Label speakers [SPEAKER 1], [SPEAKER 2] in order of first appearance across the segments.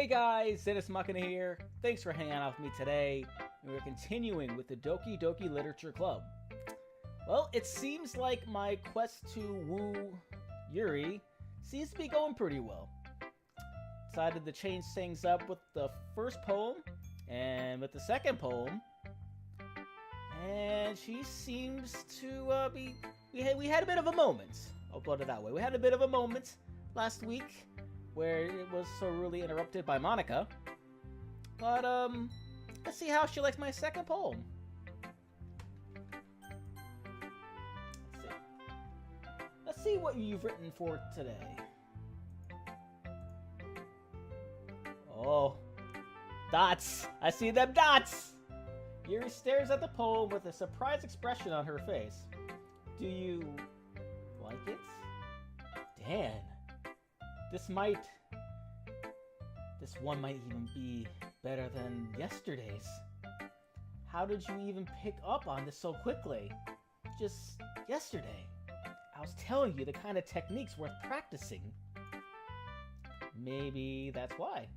[SPEAKER 1] Hey guys, Dennis Machina here. Thanks for hanging out with me today. And we're continuing with the Doki Doki Literature Club. Well, it seems like my quest to woo Yuri seems to be going pretty well. Decided to change things up with the first poem and with the second poem. And she seems to be... We had a bit of a moment. I'll put it that way. We had a bit of a moment last week where it was so rudely interrupted by Monica. But, let's see how she likes my second poem. Let's see what you've written for today. Oh, dots! I see them dots! Yuri stares at the poem with a surprised expression on her face. Do you like it? Dan. This one might even be better than yesterday's. How did you even pick up on this so quickly? Just yesterday. I was telling you the kind of techniques worth practicing. Maybe that's why.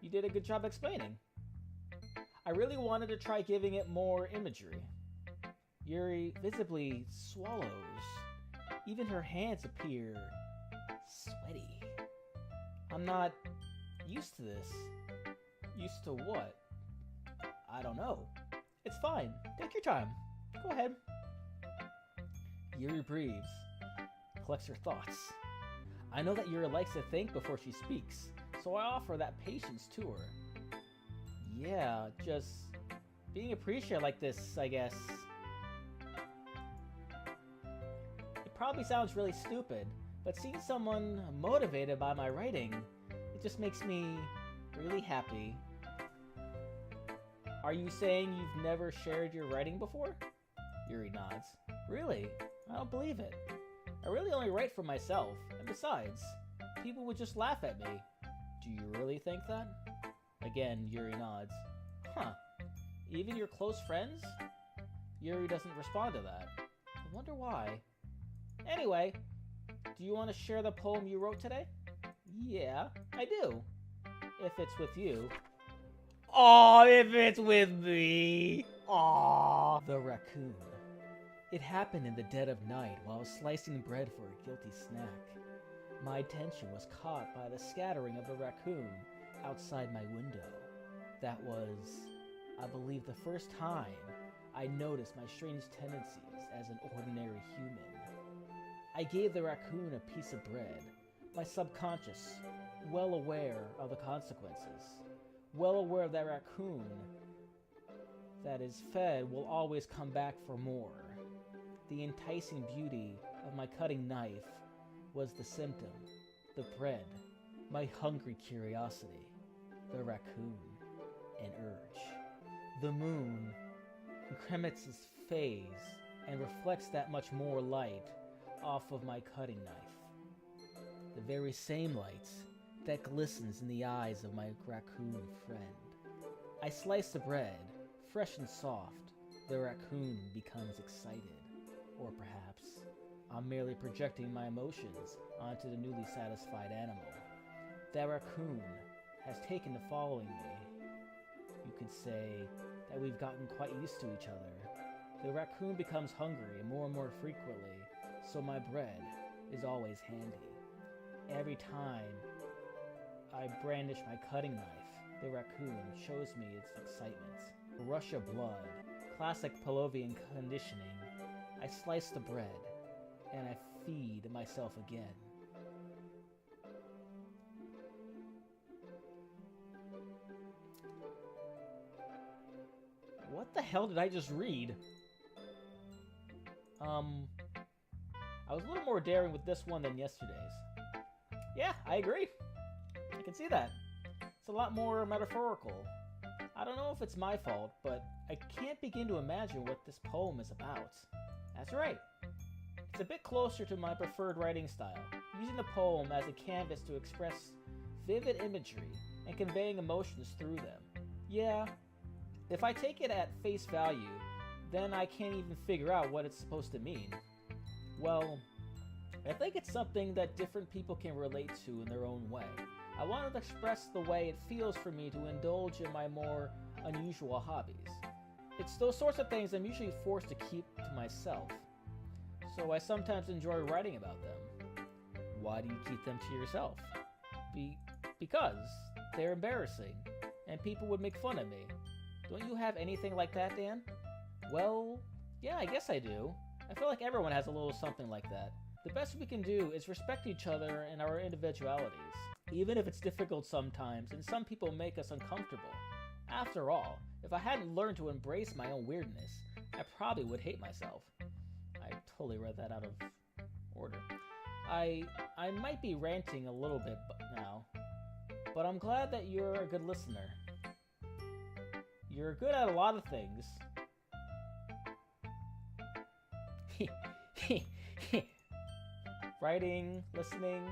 [SPEAKER 1] You did a good job explaining. I really wanted to try giving it more imagery. Yuri visibly swallows. Even her hands appear sweaty. I'm not used to this. Used to what? I don't know. It's fine. Take your time. Go ahead. Yuri breathes, collects her thoughts. I know that Yuri likes to think before she speaks, so I offer that patience to her. Yeah, just being appreciated like this, I guess. It probably sounds really stupid, but seeing someone motivated by my writing, it just makes me really happy. Are you saying you've never shared your writing before? Yuri nods. Really? I don't believe it. I really only write for myself, and besides, people would just laugh at me. Do you really think that? Again, Yuri nods. Huh. Even your close friends? Yuri doesn't respond to that. I wonder why. Anyway, do you want to share the poem you wrote today? Yeah, I do. If it's with you. Aw, if it's with me. Aw. The raccoon. It happened in the dead of night while I was slicing bread for a guilty snack. My attention was caught by the scattering of the raccoon outside my window. That was, I believe, the first time I noticed my strange tendencies as an ordinary human. I gave the raccoon a piece of bread, my subconscious, well aware of the consequences, well aware that raccoon that is fed will always come back for more. The enticing beauty of my cutting knife was the symptom, the bread, my hungry curiosity, the raccoon, an urge. The moon increments its phase and reflects that much more light off of my cutting knife. The very same light that glistens in the eyes of my raccoon friend. I slice the bread, fresh and soft. The raccoon becomes excited. Or perhaps I'm merely projecting my emotions onto the newly satisfied animal. That raccoon has taken to following me. You could say that we've gotten quite used to each other. The raccoon becomes hungry and more frequently, so my bread is always handy. Every time I brandish my cutting knife, the raccoon shows me its excitement. A rush of blood, classic Pavlovian conditioning. I slice the bread, and I feed myself again. What the hell did I just read? I was a little more daring with this one than yesterday's. Yeah, I agree. I can see that. It's a lot more metaphorical. I don't know if it's my fault, but I can't begin to imagine what this poem is about. That's right. It's a bit closer to my preferred writing style, using the poem as a canvas to express vivid imagery and conveying emotions through them. Yeah, if I take it at face value, then I can't even figure out what it's supposed to mean. Well, I think it's something that different people can relate to in their own way. I wanted to express the way it feels for me to indulge in my more unusual hobbies. It's those sorts of things I'm usually forced to keep to myself, so I sometimes enjoy writing about them. Why do you keep them to yourself? Because they're embarrassing, and people would make fun of me. Don't you have anything like that, Dan? Well, yeah, I guess I do. I feel like everyone has a little something like that. The best we can do is respect each other and our individualities, even if it's difficult sometimes and some people make us uncomfortable. After all, if I hadn't learned to embrace my own weirdness, I probably would hate myself. I totally read that out of order. I might be ranting a little bit now, but I'm glad that you're a good listener. You're good at a lot of things. Writing, listening.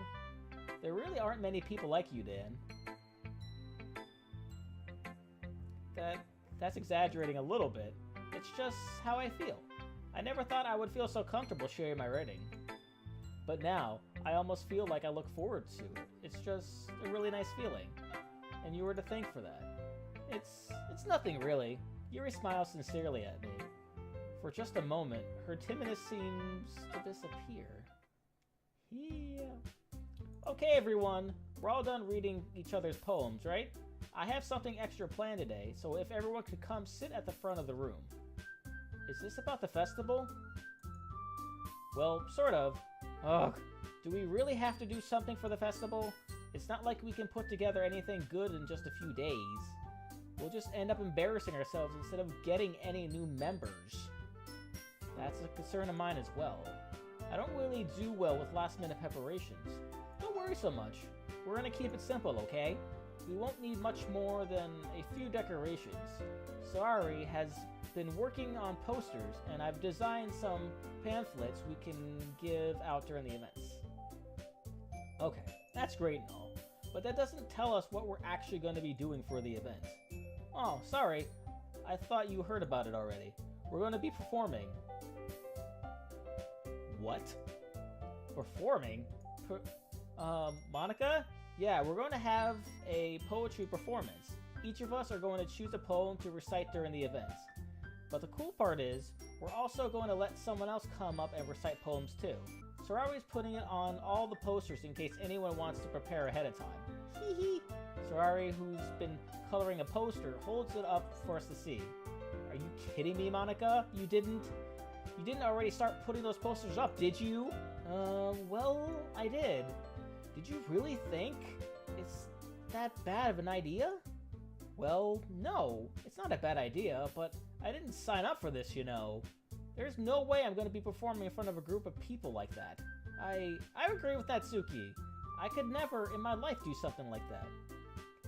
[SPEAKER 1] There really aren't many people like you, Dan. That's exaggerating a little bit. It's just how I feel. I never thought I would feel so comfortable sharing my writing. But now, I almost feel like I look forward to it. It's just a really nice feeling. And you were to thank for that. It's nothing really. Yuri smiles sincerely at me. For just a moment, her timidness seems to disappear. Yeah. Okay, everyone. We're all done reading each other's poems, right? I have something extra planned today, so if everyone could come sit at the front of the room. Is this about the festival? Well, sort of. Ugh. Do we really have to do something for the festival? It's not like we can put together anything good in just a few days. We'll just end up embarrassing ourselves instead of getting any new members. That's a concern of mine as well. I don't really do well with last-minute preparations. Don't worry so much. We're gonna keep it simple, okay? We won't need much more than a few decorations. Sayori has been working on posters, and I've designed some pamphlets we can give out during the events. Okay, that's great and all, but that doesn't tell us what we're actually going to be doing for the event. Oh, sorry. I thought you heard about it already. We're going to be performing. What? Performing? Monica? Yeah, we're going to have a poetry performance. Each of us are going to choose a poem to recite during the events. But the cool part is, we're also going to let someone else come up and recite poems too. Sayori's putting it on all the posters in case anyone wants to prepare ahead of time. Hee hee! Sayori, who's been coloring a poster, holds it up for us to see. Are you kidding me, Monica? You didn't already start putting those posters up, did you? Well, I did. Did you really think it's that bad of an idea? Well, no, it's not a bad idea, but I didn't sign up for this, you know. There's no way I'm going to be performing in front of a group of people like that. I agree with Natsuki. I could never in my life do something like that.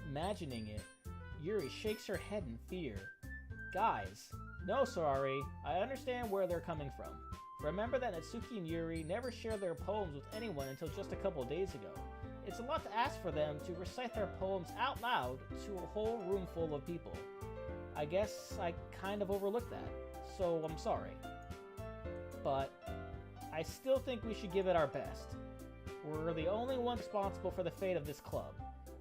[SPEAKER 1] Imagining it, Yuri shakes her head in fear. Guys, no, Sayori, I understand where they're coming from. Remember that Natsuki and Yuri never shared their poems with anyone until just a couple days ago. It's a lot to ask for them to recite their poems out loud to a whole room full of people. I guess I kind of overlooked that, so I'm sorry. But I still think we should give it our best. We're the only ones responsible for the fate of this club.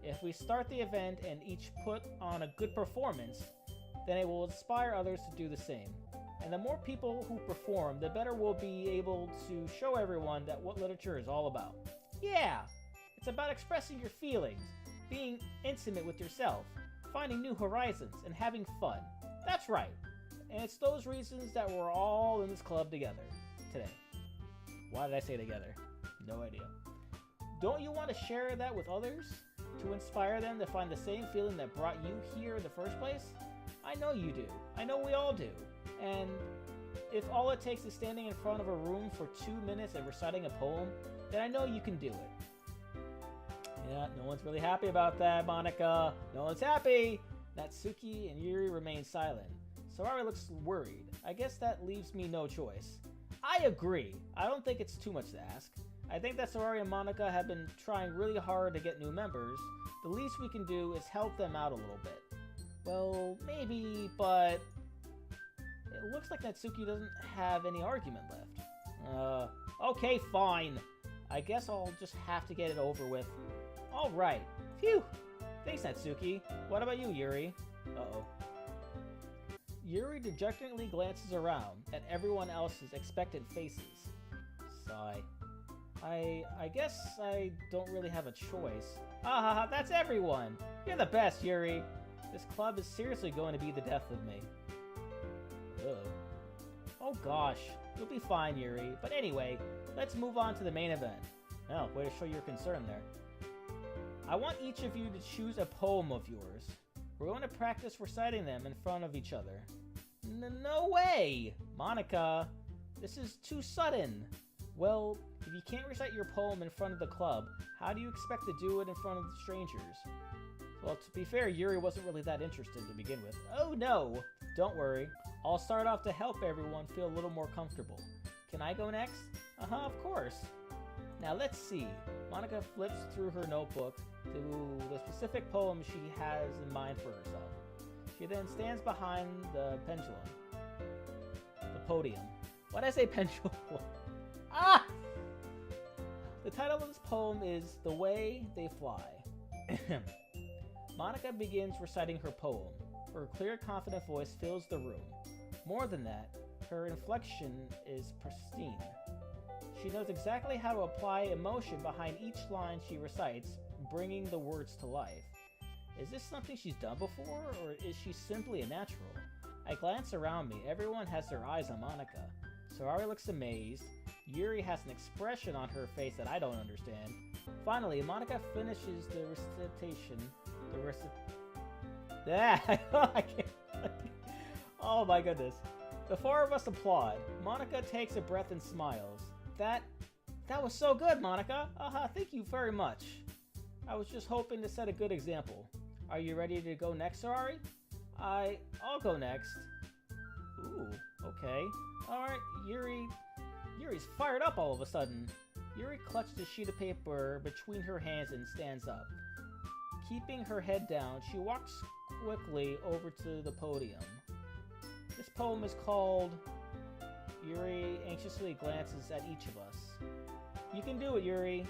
[SPEAKER 1] If we start the event and each put on a good performance, then it will inspire others to do the same. And the more people who perform, the better we'll be able to show everyone that what literature is all about. Yeah! It's about expressing your feelings, being intimate with yourself, finding new horizons, and having fun. That's right. And it's those reasons that we're all in this club together today. Why did I say together? No idea. Don't you want to share that with others? To inspire them to find the same feeling that brought you here in the first place? I know you do. I know we all do. And if all it takes is standing in front of a room for 2 minutes and reciting a poem, then I know you can do it. Yeah, no one's really happy about that, Monica. No one's happy. Natsuki and Yuri remain silent. Sayori looks worried. I guess that leaves me no choice. I agree. I don't think it's too much to ask. I think that Sayori and Monica have been trying really hard to get new members. The least we can do is help them out a little bit. Well, maybe, but it looks like Natsuki doesn't have any argument left. Okay, fine. I guess I'll just have to get it over with. Alright, if Phew! Thanks, Natsuki. What about you, Yuri? Uh-oh. Yuri dejectedly glances around at everyone else's expectant faces. Sigh. I guess I don't really have a choice. Ah, that's everyone! You're the best, Yuri! This club is seriously going to be the death of me. Ugh. Oh gosh, you'll be fine, Yuri. But anyway, let's move on to the main event. Oh, way to show your concern there. I want each of you to choose a poem of yours. We're going to practice reciting them in front of each other. No way! Monica, this is too sudden. Well, if you can't recite your poem in front of the club, how do you expect to do it in front of the strangers? Well, to be fair, Yuri wasn't really that interested to begin with. Oh no! Don't worry. I'll start off to help everyone feel a little more comfortable. Can I go next? Uh-huh, of course. Now let's see. Monica flips through her notebook to the specific poem she has in mind for herself. She then stands behind the pendulum. The podium. Why did I say pendulum? Ah! The title of this poem is The Way They Fly. Monica begins reciting her poem. Her clear, confident voice fills the room. More than that, her inflection is pristine. She knows exactly how to apply emotion behind each line she recites, bringing the words to life. Is this something she's done before, or is she simply a natural? I glance around me. Everyone has their eyes on Monica. Sayori looks amazed. Yuri has an expression on her face that I don't understand. Finally, Monica finishes the recitation. I can't. Oh my goodness. The four of us applaud. Monica takes a breath and smiles. That was so good, Monica. Thank you very much. I was just hoping to set a good example. Are you ready to go next, Sayori? I'll go next. Ooh, okay. Alright, Yuri's fired up all of a sudden. Yuri clutched a sheet of paper between her hands and stands up. Keeping her head down, she walks quickly over to the podium. This poem is called... Yuri anxiously glances at each of us. You can do it, Yuri.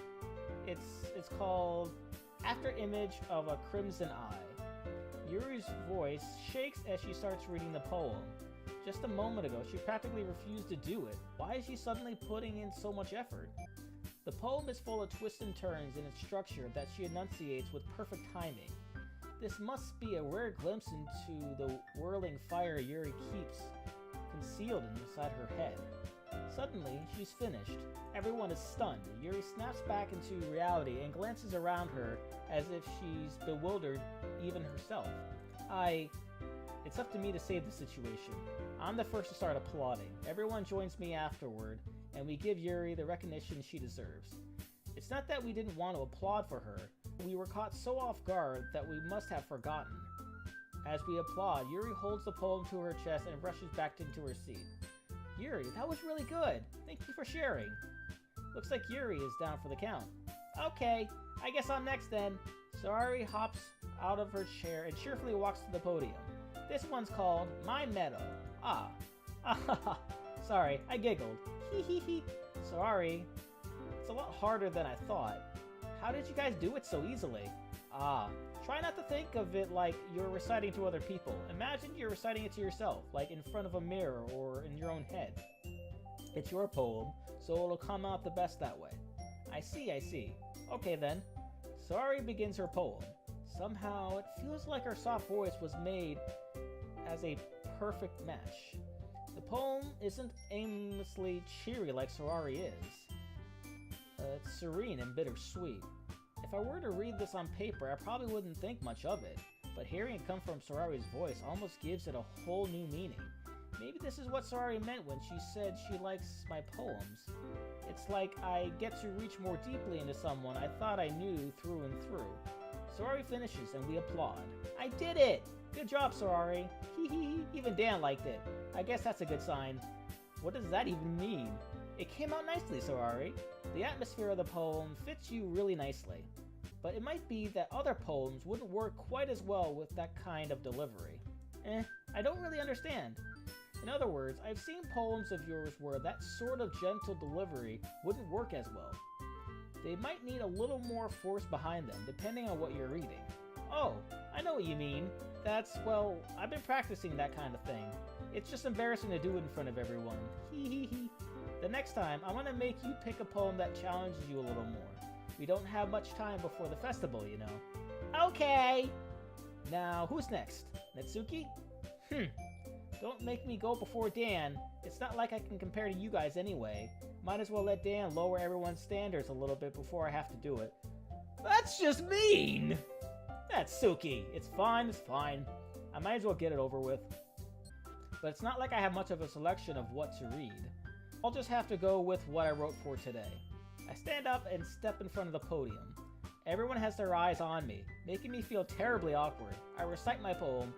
[SPEAKER 1] It's called After Image of a Crimson Eye. Yuri's voice shakes as she starts reading the poem. Just a moment ago, she practically refused to do it. Why is she suddenly putting in so much effort? The poem is full of twists and turns in its structure that she enunciates with perfect timing. This must be a rare glimpse into the whirling fire Yuri keeps concealed inside her head. Suddenly, she's finished. Everyone is stunned. Yuri snaps back into reality and glances around her as if she's bewildered even herself. It's up to me to save the situation. I'm the first to start applauding. Everyone joins me afterward, and we give Yuri the recognition she deserves. It's not that we didn't want to applaud for her. We were caught so off guard that we must have forgotten. As we applaud, Yuri holds the poem to her chest and rushes back into her seat. Yuri, that was really good. Thank you for sharing. Looks like Yuri is down for the count. Okay, I guess I'm next then. Sayori hops out of her chair and cheerfully walks to the podium. This one's called My Meadow. Sorry, I giggled. Hee. Sorry. It's a lot harder than I thought. How did you guys do it so easily? Try not to think of it like you're reciting to other people. Imagine you're reciting it to yourself, like in front of a mirror or in your own head. It's your poem, so it'll come out the best that way. I see. Okay then. Sayori begins her poem. Somehow, it feels like her soft voice was made as a perfect match. The poem isn't aimlessly cheery like Sayori is. It's serene and bittersweet. If I were to read this on paper, I probably wouldn't think much of it, but hearing it come from Sayori's voice almost gives it a whole new meaning. Maybe this is what Sayori meant when she said she likes my poems. It's like I get to reach more deeply into someone I thought I knew through and through. Sayori finishes and we applaud. I did it! Good job, Sayori. Hee. Even Dan liked it. I guess that's a good sign. What does that even mean? It came out nicely, Sayori. The atmosphere of the poem fits you really nicely. But it might be that other poems wouldn't work quite as well with that kind of delivery. I don't really understand. In other words, I've seen poems of yours where that sort of gentle delivery wouldn't work as well. They might need a little more force behind them, depending on what you're reading. Oh, I know what you mean. Well, I've been practicing that kind of thing. It's just embarrassing to do it in front of everyone. Hee hee hee. The next time, I want to make you pick a poem that challenges you a little more. We don't have much time before the festival, you know. Okay! Now, who's next? Natsuki? Don't make me go before Dan. It's not like I can compare to you guys anyway. Might as well let Dan lower everyone's standards a little bit before I have to do it. That's just mean! Natsuki! It's fine, it's fine. I might as well get it over with. But it's not like I have much of a selection of what to read. I'll just have to go with what I wrote for today. I stand up and step in front of the podium. Everyone has their eyes on me, making me feel terribly awkward. I recite my poem.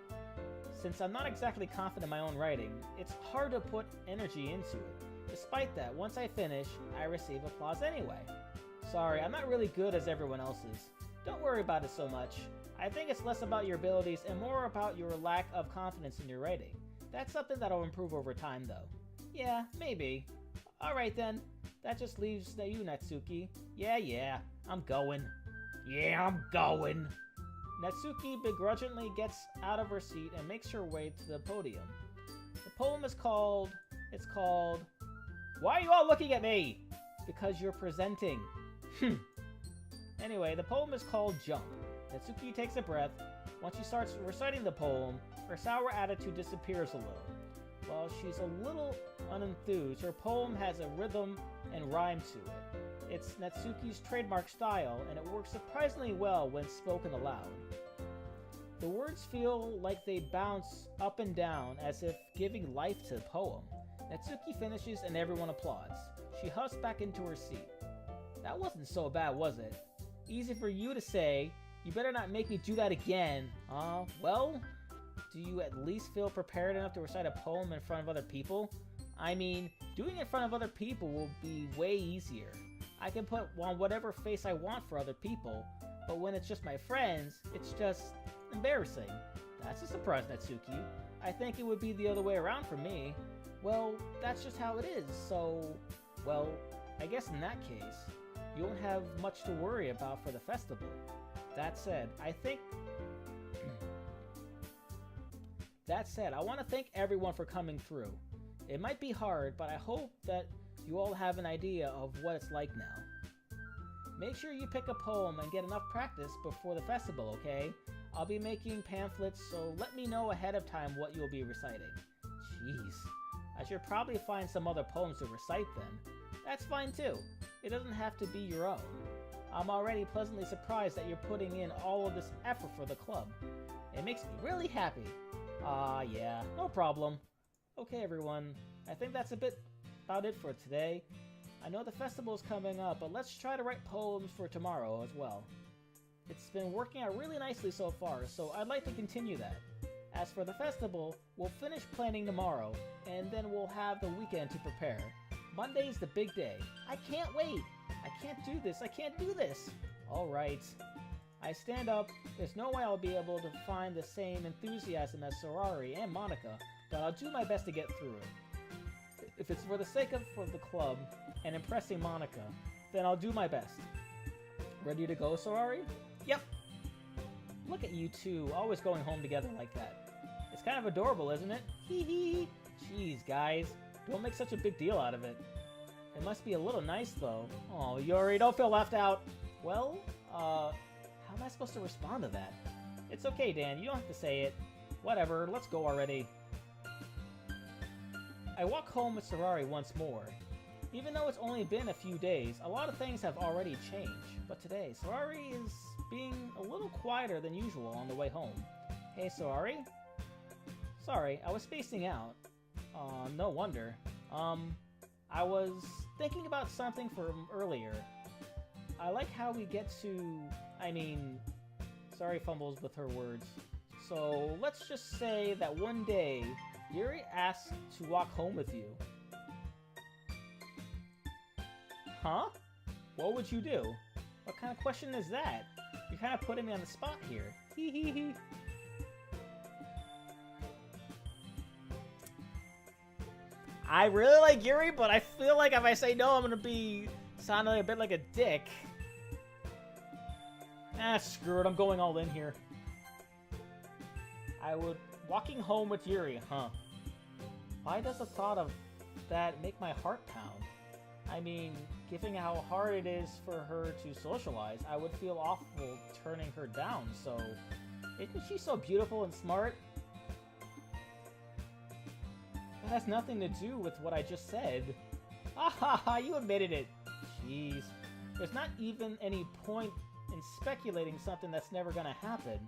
[SPEAKER 1] Since I'm not exactly confident in my own writing, it's hard to put energy into it. Despite that, once I finish, I receive applause anyway. Sorry, I'm not really good as everyone else is. Don't worry about it so much. I think it's less about your abilities and more about your lack of confidence in your writing. That's something that'll improve over time, though. Yeah, maybe. Alright then. That just leaves you, Natsuki. Yeah, I'm going. Yeah, I'm going. Natsuki begrudgingly gets out of her seat and makes her way to the podium. The poem is called... Why are you all looking at me? Because you're presenting. Anyway, the poem is called Jump. Natsuki takes a breath. Once she starts reciting the poem, her sour attitude disappears a little. While she's a little unenthused, her poem has a rhythm and rhyme to it. It's Natsuki's trademark style, and it works surprisingly well when spoken aloud. The words feel like they bounce up and down as if giving life to the poem. Natsuki finishes and everyone applauds. She huffs back into her seat. That wasn't so bad, was it? Easy for you to say. You better not make me do that again. Well, do you at least feel prepared enough to recite a poem in front of other people? I mean, doing it in front of other people will be way easier. I can put on whatever face I want for other people, but when it's just my friends, it's just embarrassing. That's a surprise, Natsuki. I think it would be the other way around for me. Well, that's just how it is, so... Well, I guess in that case, you won't have much to worry about for the festival. That said, I want to thank everyone for coming through. It might be hard, but I hope that you all have an idea of what it's like now. Make sure you pick a poem and get enough practice before the festival, okay? I'll be making pamphlets, so let me know ahead of time what you'll be reciting. Jeez. I should probably find some other poems to recite then. That's fine too. It doesn't have to be your own. I'm already pleasantly surprised that you're putting in all of this effort for the club. It makes me really happy. Yeah, no problem. Okay, everyone. I think that's about it for today. I know the festival's coming up, but let's try to write poems for tomorrow as well. It's been working out really nicely so far, so I'd like to continue that. As for the festival, we'll finish planning tomorrow, and then we'll have the weekend to prepare. Monday's the big day. I can't wait! I can't do this! Alright. I stand up. There's no way I'll be able to find the same enthusiasm as Sayori and Monica, but I'll do my best to get through it. If it's for the sake of the club and impressing Monica, then I'll do my best. Ready to go, Sayori? Yep. Look at you two, always going home together like that. It's kind of adorable, isn't it? Hee hee. Jeez, guys. Don't make such a big deal out of it. It must be a little nice, though. Oh, Yuri, don't feel left out. Well, how am I supposed to respond to that? It's okay, Dan. You don't have to say it. Whatever. Let's go already. I walk home with Sayori once more. Even though it's only been a few days, a lot of things have already changed. But today, Sayori is being a little quieter than usual on the way home. Hey, Sayori? Sorry, I was spacing out. No wonder. I was thinking about something from earlier. I like how we get to... Sayori fumbles with her words. So, let's just say that one day, Yuri asked to walk home with you. Huh? What would you do? What kind of question is that? You're kind of putting me on the spot here. Hee hee hee. I really like Yuri, but I feel like if I say no, I'm gonna be sounding a bit like a dick. Ah, screw it, I'm going all in here. Walking home with Yuri, huh? Why does the thought of that make my heart pound? I mean, given how hard it is for her to socialize, I would feel awful turning her down, so... Isn't she so beautiful and smart? That has nothing to do with what I just said. Ah ha ha, you admitted it. Jeez. There's not even any point in speculating something that's never gonna happen.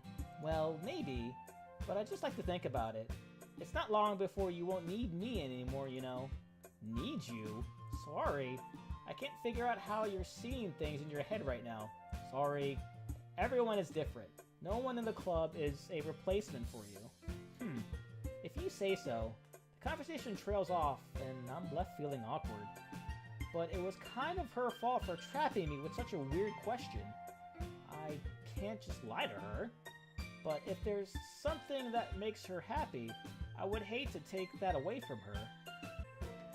[SPEAKER 1] Well, maybe, but I just like to think about it. It's not long before you won't need me anymore, you know. Need you? Sorry. I can't figure out how you're seeing things in your head right now. Sorry. Everyone is different. No one in the club is a replacement for you. If you say so. The conversation trails off, and I'm left feeling awkward. But it was kind of her fault for trapping me with such a weird question. I can't just lie to her. But if there's something that makes her happy, I would hate to take that away from her.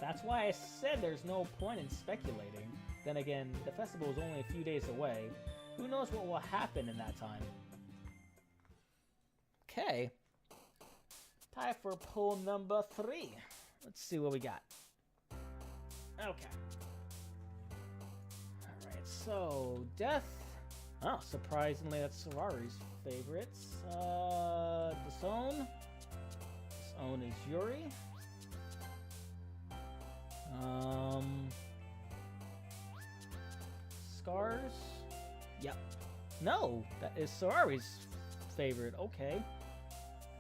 [SPEAKER 1] That's why I said there's no point in speculating. Then again, the festival is only a few days away. Who knows what will happen in that time? Okay. Time for poem number 3. Let's see what we got. Okay. Alright, so Death. Oh, surprisingly, that's Sayori's favorites. Disown. Disown is Yuri. Scars. Yep. No, that is Sayori's favorite. Okay.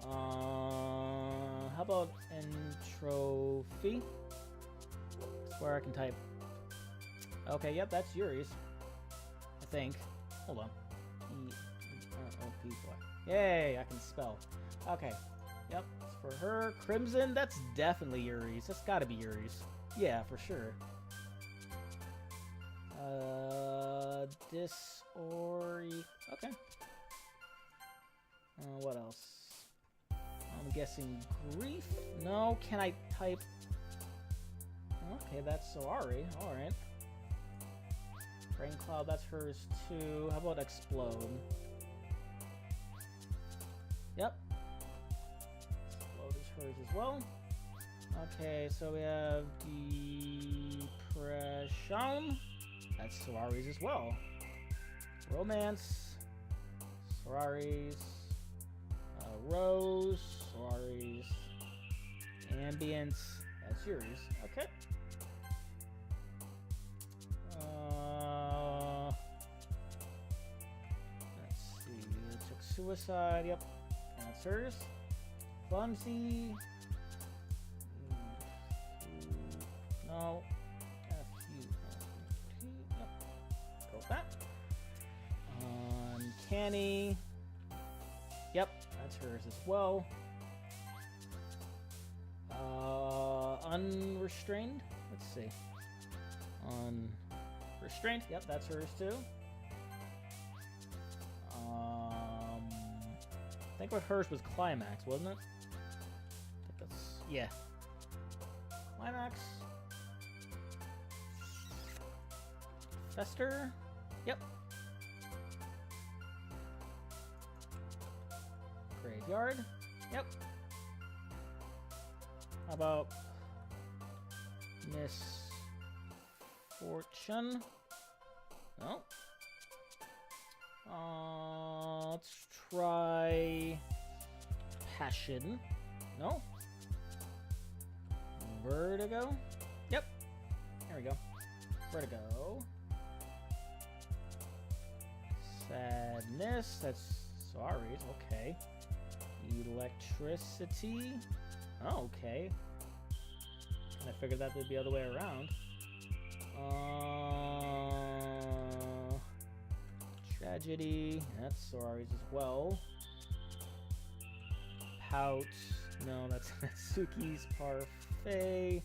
[SPEAKER 1] How about entropy? That's where I can type. Okay, yep, that's Yuri's. I think. Hold on. E-R-O-P-Y. Yay, I can spell. Okay. Yep, it's for her. Crimson, that's definitely Yuri's. That's gotta be Yuri's. Yeah, for sure. Disori. Okay. What else? I'm guessing grief? No, can I type? Okay, that's Sayori. Alright. Brain cloud, that's hers too. How about explode? Yep. Explode is hers as well. Okay, so we have depression. That's Sayori's as well. Romance. Sayori's. Rose. Sayori's. Ambience. That's Yuri's. Okay. Let's see. It took suicide. Yep. That's hers. Clumsy. No. F-U-L-T. Yep. Go with that. Uncanny. Yep. That's hers as well. Unrestrained. Let's see. Unrestrained. Yep, that's hers too. I think what hers was climax, wasn't it? I think that's yeah. Climax. Fester. Yep. Graveyard. Yep. How about Misfortune? No. Let's try Passion. No. Vertigo. Yep. There we go. Vertigo. Sadness. That's sorry. Okay. Electricity. Oh, okay. And I figured that would be the other way around. Tragedy. That's Sayori's as well. Pout. No, that's Natsuki's. Parfait.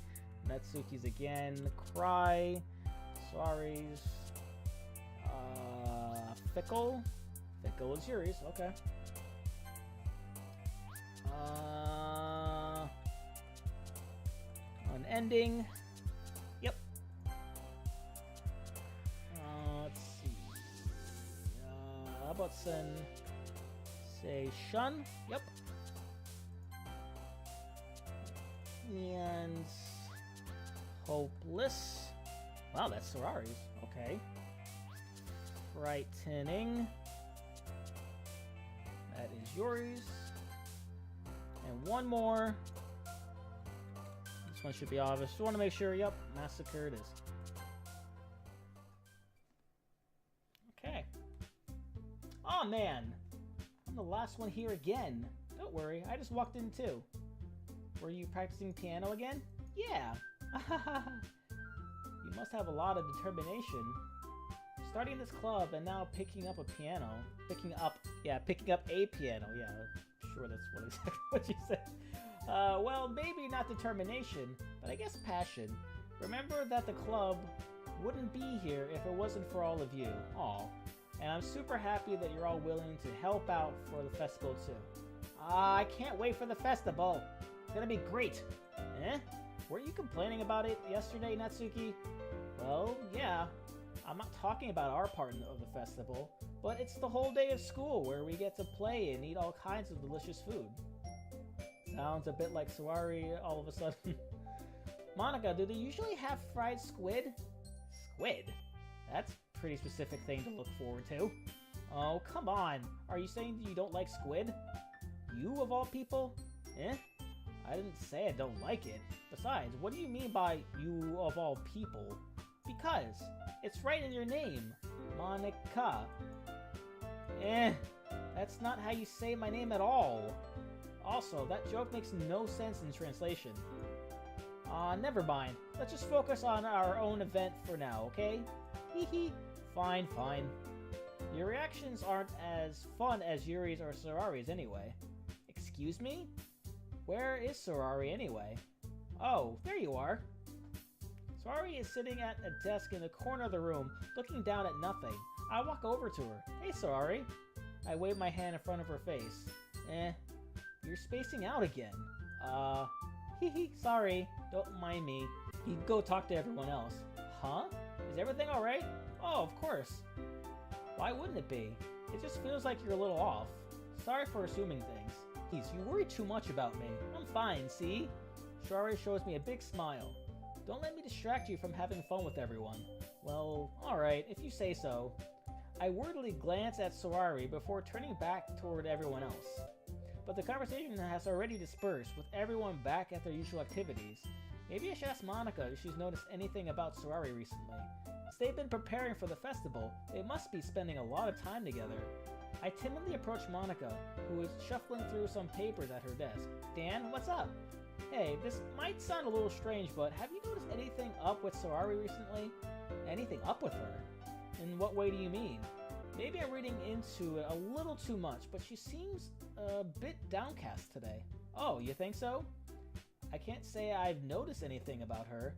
[SPEAKER 1] Natsuki's again. Cry. Sayori's. Fickle. Fickle is Yuri's. Okay. Unending. Yep. Let's see. How about Shun. Yep. And Hopeless. Wow, that's Sayori's. Okay. Frightening. That is Yuri's. And one more. This one should be obvious. Just want to make sure. Yep, Massacre it is. Okay. Oh man, I'm the last one here again. Don't worry, I just walked in too. Were you practicing piano again? Yeah. You must have a lot of determination. Starting this club and now picking up a piano. Picking up a piano. Yeah, sure that's exactly what you said. Well, maybe not determination, but I guess passion. Remember that the club wouldn't be here if it wasn't for all of you. Aw. And I'm super happy that you're all willing to help out for the festival too. I can't wait for the festival. It's gonna be great. Eh? Weren't you complaining about it yesterday, Natsuki? Well, yeah. I'm not talking about our part of the festival, but it's the whole day of school where we get to play and eat all kinds of delicious food. Sounds a bit like Sayori all of a sudden. Monika, do they usually have fried squid? Squid? That's a pretty specific thing to look forward to. Oh, come on. Are you saying that you don't like squid? You of all people? Eh? I didn't say I don't like it. Besides, what do you mean by you of all people? Because it's right in your name. Monika. Eh, that's not how you say my name at all. Also, that joke makes no sense in translation. Never mind. Let's just focus on our own event for now, okay? Hehe. Fine, fine. Your reactions aren't as fun as Yuri's or Sayori's anyway. Excuse me? Where is Sayori anyway? Oh, there you are. Sayori is sitting at a desk in the corner of the room, looking down at nothing. I walk over to her. Hey, Sayori. I wave my hand in front of her face. Eh, you're spacing out again. Hehe, sorry. Don't mind me. You go talk to everyone else. Huh? Is everything alright? Oh, of course. Why wouldn't it be? It just feels like you're a little off. Sorry for assuming things. Please, you worry too much about me. I'm fine, see? Sayori shows me a big smile. Don't let me distract you from having fun with everyone. Well, alright, if you say so. I worriedly glance at Sayori before turning back toward everyone else. But the conversation has already dispersed, with everyone back at their usual activities. Maybe I should ask Monika if she's noticed anything about Sayori recently. Since they've been preparing for the festival, they must be spending a lot of time together. I timidly approach Monika, who is shuffling through some papers at her desk. Dan, what's up? Hey, this might sound a little strange, but have you noticed anything up with Sayori recently? Anything up with her? In what way do you mean? Maybe I'm reading into it a little too much, but she seems a bit downcast today. Oh, you think so? I can't say I've noticed anything about her.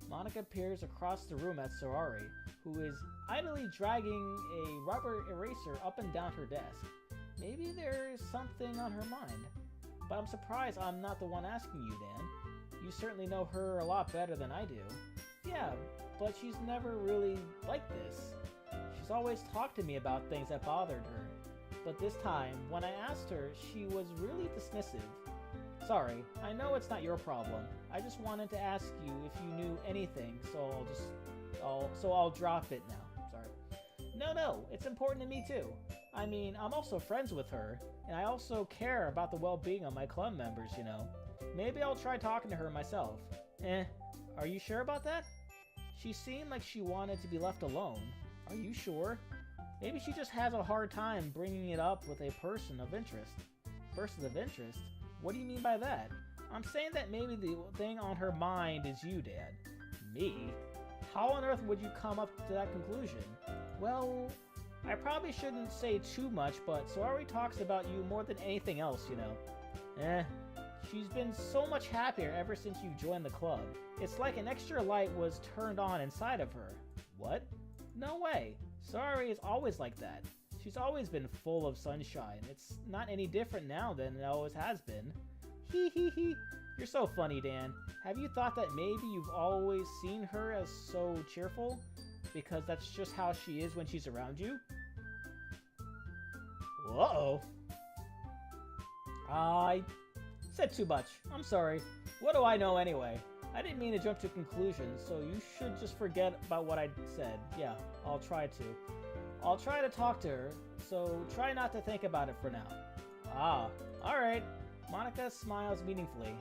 [SPEAKER 1] Monika peers across the room at Sayori, who is idly dragging a rubber eraser up and down her desk. Maybe there's something on her mind. But I'm surprised I'm not the one asking you, Dan. You certainly know her a lot better than I do. Yeah, but she's never really like this. She's always talked to me about things that bothered her. But this time, when I asked her, she was really dismissive. Sorry, I know it's not your problem. I just wanted to ask you if you knew anything, so I'll drop it now. Sorry. No, it's important to me too. I mean, I'm also friends with her, and I also care about the well-being of my club members, you know. Maybe I'll try talking to her myself. Are you sure about that? She seemed like she wanted to be left alone. Are you sure? Maybe she just has a hard time bringing it up with a person of interest. Person of interest? What do you mean by that? I'm saying that maybe the thing on her mind is you, Dad. Me? How on earth would you come up to that conclusion? Well, I probably shouldn't say too much, but Sayori talks about you more than anything else, you know. She's been so much happier ever since you joined the club. It's like an extra light was turned on inside of her. What? No way. Sayori is always like that. She's always been full of sunshine. It's not any different now than it always has been. Hee hee hee. You're so funny, Dan. Have you thought that maybe you've always seen her as so cheerful? Because that's just how she is when she's around you? Whoa. I said too much. I'm sorry. What do I know anyway? I didn't mean to jump to conclusions, so you should just forget about what I said. Yeah, I'll try to. I'll try to talk to her, so try not to think about it for now. Ah, alright. Monica smiles meaningfully.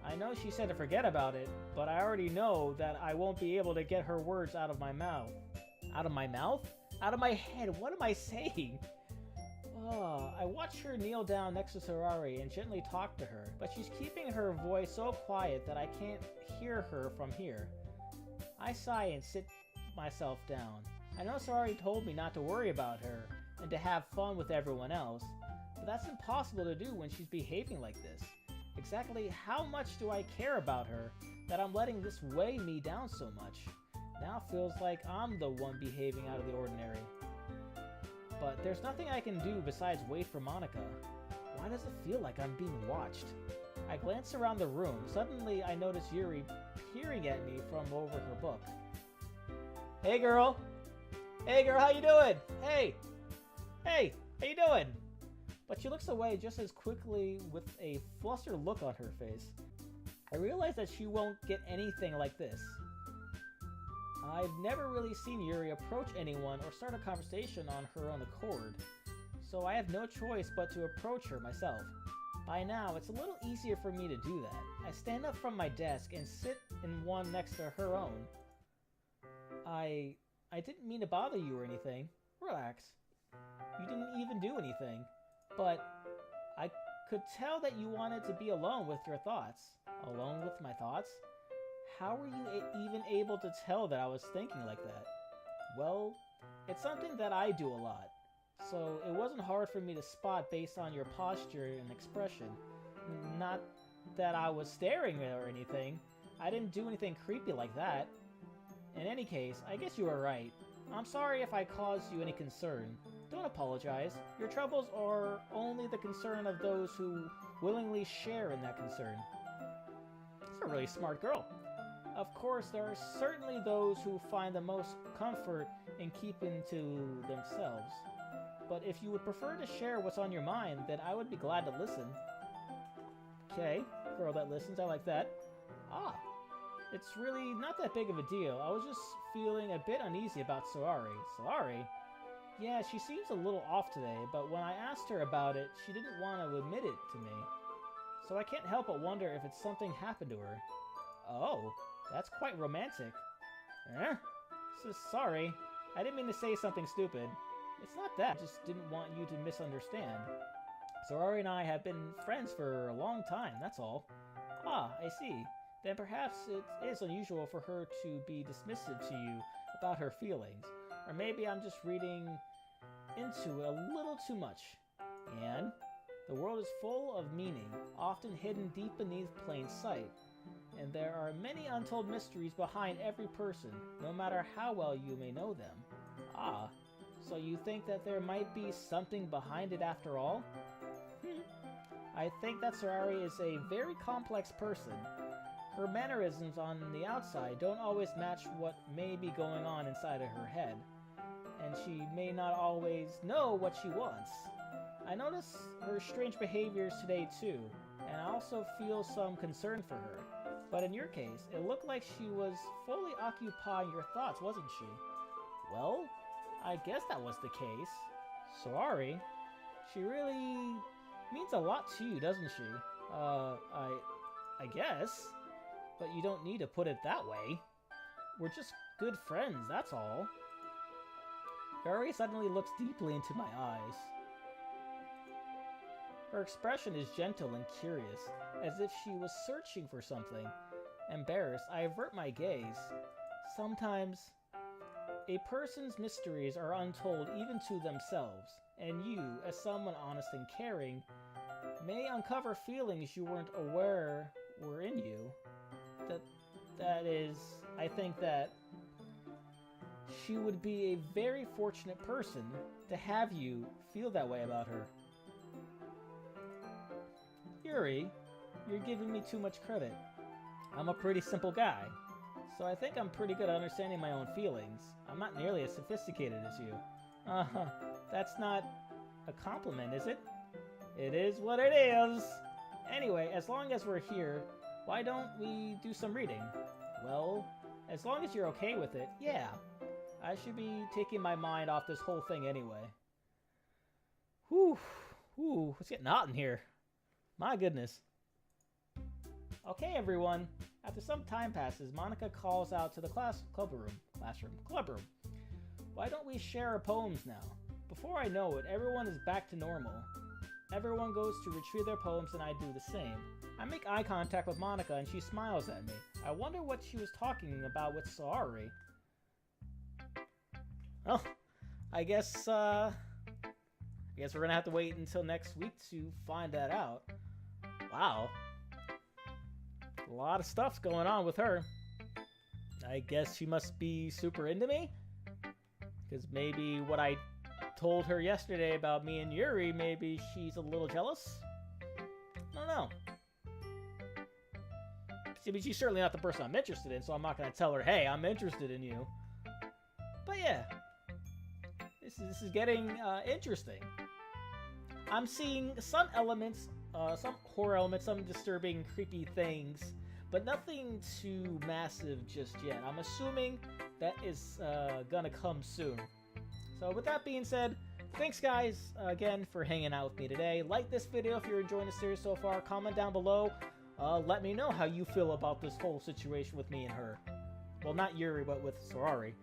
[SPEAKER 1] I know she said to forget about it, but I already know that I won't be able to get her words out of my mouth. Out of my mouth? Out of my head. What am I saying? I watch her kneel down next to Sayori and gently talk to her, but she's keeping her voice so quiet that I can't hear her from here. I sigh and sit myself down. I know Sayori told me not to worry about her and to have fun with everyone else, but that's impossible to do when she's behaving like this. Exactly how much do I care about her that I'm letting this weigh me down so much? Now it feels like I'm the one behaving out of the ordinary. But there's nothing I can do besides wait for Monica. Why does it feel like I'm being watched? I glance around the room. Suddenly I notice Yuri peering at me from over her book. Hey girl! Hey girl, how you doing? Hey! Hey! How you doing? But she looks away just as quickly with a flustered look on her face. I realize that she won't get anything like this. I've never really seen Yuri approach anyone or start a conversation on her own accord, so I have no choice but to approach her myself. By now, it's a little easier for me to do that. I stand up from my desk and sit in one next to her own. I didn't mean to bother you or anything. Relax. You didn't even do anything. But I could tell that you wanted to be alone with your thoughts. Alone with my thoughts? How were you even able to tell that I was thinking like that? Well, it's something that I do a lot, so it wasn't hard for me to spot based on your posture and expression. Not that I was staring or anything. I didn't do anything creepy like that. In any case, I guess you were right. I'm sorry if I caused you any concern. Don't apologize. Your troubles are only the concern of those who willingly share in that concern. You're a really smart girl. Of course, there are certainly those who find the most comfort in keeping to themselves. But if you would prefer to share what's on your mind, then I would be glad to listen. Okay, girl that listens, I like that. Ah, it's really not that big of a deal. I was just feeling a bit uneasy about Sayori. Sayori? Yeah, she seems a little off today, but when I asked her about it, she didn't want to admit it to me. So I can't help but wonder if it's something happened to her. Oh. That's quite romantic. Eh? So sorry. I didn't mean to say something stupid. It's not that. I just didn't want you to misunderstand. Sayori and I have been friends for a long time, that's all. Ah, I see. Then perhaps it is unusual for her to be dismissive to you about her feelings. Or maybe I'm just reading into it a little too much. And the world is full of meaning, often hidden deep beneath plain sight. And there are many untold mysteries behind every person, no matter how well you may know them. Ah, so you think that there might be something behind it after all? I think that Sayori is a very complex person. Her mannerisms on the outside don't always match what may be going on inside of her head, and she may not always know what she wants. I notice her strange behaviors today too, and I also feel some concern for her. But in your case, it looked like she was fully occupying your thoughts, wasn't she? Well, I guess that was the case. Sayori, she really means a lot to you, doesn't she? I guess. But you don't need to put it that way. We're just good friends, that's all. Yuri suddenly looks deeply into my eyes. Her expression is gentle and curious, as if she was searching for something. Embarrassed, I avert my gaze. Sometimes, a person's mysteries are untold even to themselves, and you, as someone honest and caring, may uncover feelings you weren't aware were in you. That is, I think that she would be a very fortunate person to have you feel that way about her. Yuri, you're giving me too much credit. I'm a pretty simple guy, so I think I'm pretty good at understanding my own feelings. I'm not nearly as sophisticated as you. That's not a compliment, is it? It is what it is. Anyway, as long as we're here, why don't we do some reading? Well, as long as you're okay with it, yeah. I should be taking my mind off this whole thing anyway. Whew. Ooh, it's getting hot in here. My goodness. Okay, everyone. After some time passes, Monica calls out to the club room. Why don't we share our poems now? Before I know it, everyone is back to normal. Everyone goes to retrieve their poems and I do the same. I make eye contact with Monica and she smiles at me. I wonder what she was talking about with Sayori. Well, I guess we're gonna have to wait until next week to find that out. Wow. A lot of stuff's going on with her. I guess she must be super into me? Because maybe what I told her yesterday about me and Yuri, maybe she's a little jealous? I don't know. I mean, she's certainly not the person I'm interested in, so I'm not going to tell her, hey, I'm interested in you. But yeah, this is getting interesting. I'm seeing some elements, some horror elements, some disturbing, creepy things, but nothing too massive just yet. I'm assuming that is gonna come soon. So with that being said, thanks guys again for hanging out with me today. Like this video if you're enjoying the series so far. Comment down below. Let me know how you feel about this whole situation with me and her. Well, not Yuri, but with Sayori.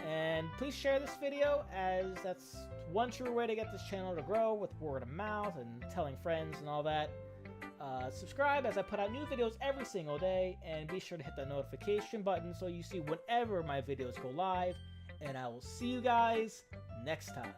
[SPEAKER 1] And please share this video, as that's one sure way to get this channel to grow, with word of mouth and telling friends and all that. Subscribe, as I put out new videos every single day, and be sure to hit that notification button so you see whenever my videos go live. And I will see you guys next time.